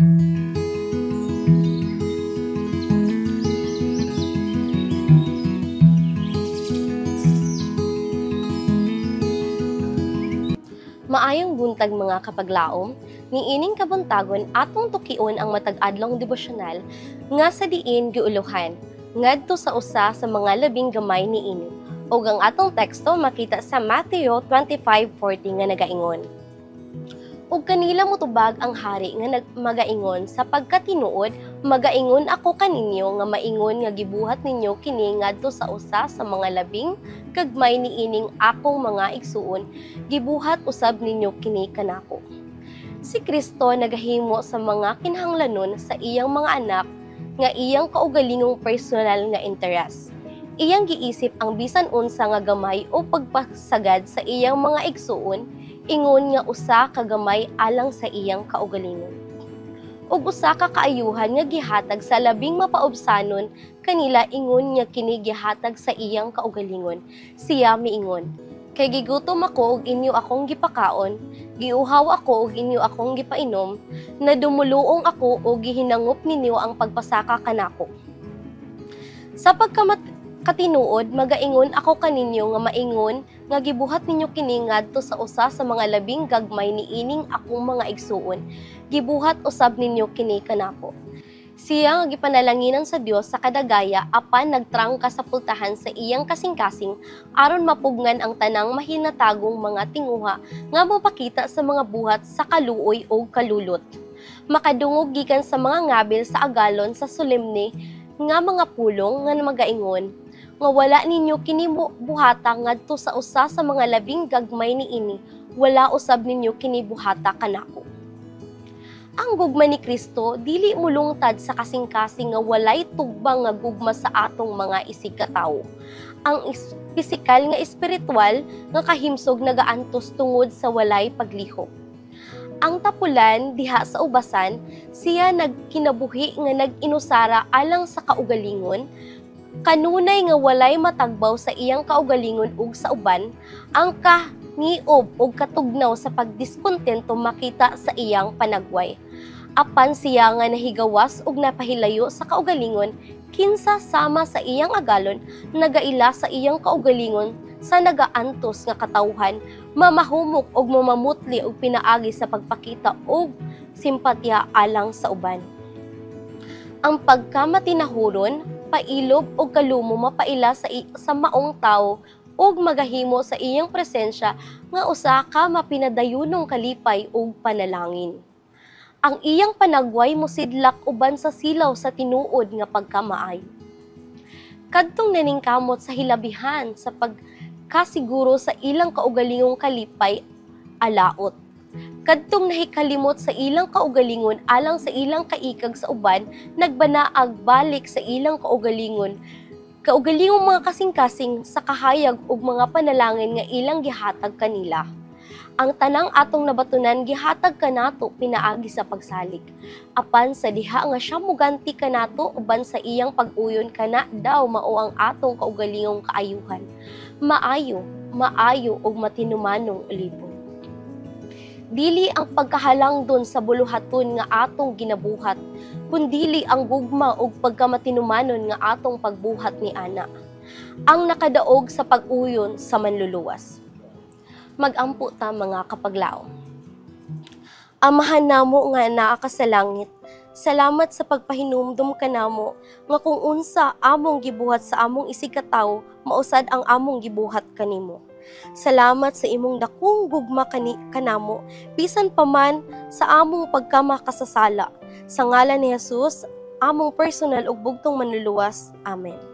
Maayong buntag mga kapaglaom, niining kabuntagon atong tukion ang matag-adlong devosyonal nga sa diin giuluhan, ngadto sa usa sa mga labing gamay niini. Ug ang atong teksto makita sa Mateo 25:40 nga nagaingon. Ug kanila motubag ang hari nga magaingon sa pagkatinuod, magaingon ako kaninyo nga maingon nga gibuhat ninyo kini ngadto sa usa sa mga labing gagmay niining akong mga igsuon, gibuhat usab ninyo kini kanako. Si Kristo nagahimo sa mga kinahanglanon sa iyang mga anak nga iyang kaugalingong personal nga interes. Iyang giisip ang bisan unsa nga gamay o pagpasagad sa iyang mga igsuon, ingon nga usa ka gamay alang sa iyang kaugalingon. Ug usa ka kaayuhan nga gihatag sa labing mapaubsanon kanila, ingon nga kini gihatag sa iyang kaugalingon. Siya miingon, kay gigutom ako ug inyo akong gipakaon, giuhaw ako ug inyo akong gipainom, nadumuluong ako ug gihinangop ninyo ang pagpasaka kanako. Sa katinuod, magaingon ako kaninyo nga maingon nga gibuhat ninyo kini ngadto sa usa sa mga labing gagmay niining akong mga igsuon, gibuhat usab ninyo kini kanako. Siya nga gipanalanginan sa Dios sa kadagaya apan nagtrangka sa pultahan sa iyang kasing-kasing aron mapugngan ang tanang mahinatagong mga tinguha nga mopakita sa mga buhat sa kaluoy o kalulot. Makadungog gikan sa mga ngabil sa agalon sa solemne nga mga pulong nga magaingon nga wala ninyo kini buhata ngadto sa usa sa mga labing gagmay niini, wala usab ninyo kini buhata kanako. Ang gugma ni Kristo dili mulungtad sa kasing-kasing nga walay tugbang nga gugma sa atong mga isig katawo. Ang pisikal nga espiritual nga kahimsog nagaantos tungod sa walay paglihok. Ang tapulan diha sa ubasan, siya nagkinabuhi nga nag-inusara alang sa kaugalingon, kanunay nga walay matagbaw sa iyang kaugalingon ug sa uban, ang niob o katugnaw sa pagdiskontento makita sa iyang panagway. Apan siya nga nahigawas ug napahilayo sa kaugalingon, kinsa sama sa iyang agalon, nagaila sa iyang kaugalingon sa nagaantos nga katawhan, mamahumok og mamamutli og pinaagi sa pagpakita og simpatya alang sa uban. Ang pagkamatinahuron, pailob og kalumo mapaila sa maong tawo ug magahimo sa iyang presensya nga usa ka mapinadayunong kalipay ug panalangin. Ang iyang panagway mosidlak uban sa silaw sa tinuod nga pagkamaayo. Kadtong naningkamot sa hilabihan sa pagkasiguro sa ilang kaugalingong kalipay, alaot. Kadtong nahikalimot sa ilang kaugalingon alang sa ilang kaikag sa uban, nagbanaag balik sa ilang kaugalingong mga kasing-kasing sa kahayag ug mga panalangin nga ilang gihatag kanila. Ang tanang atong nabatunan gihatag kanato pinaagi sa pagsalig. Apan sa diha nga siya moganti kanato uban sa iyang pag-uyon kana daw mao ang atong kaugalingong kaayuhan. Maayo ug matinumanong ulipon. Dili ang pagkahalangdon sa buluhaton nga atong ginabuhat, kundili ang gugma ug pagkamatinumanon nga atong pagbuhat ni ana, ang nakadaog sa pag-uyon sa manluluwas. Magampo ta mga kapaglaom. Amahan namo nga naa ka sa langit, salamat sa pagpahinumdum kanamo nga kung unsa among gibuhat sa among isig katawo, mausad ang among gibuhat kanimo. Salamat sa imong dakong gugma kanamo, bisan pa man sa among pagkamakasasala. Sa ngalan ni Jesus, among personal ug bugtong manluluwas. Amen.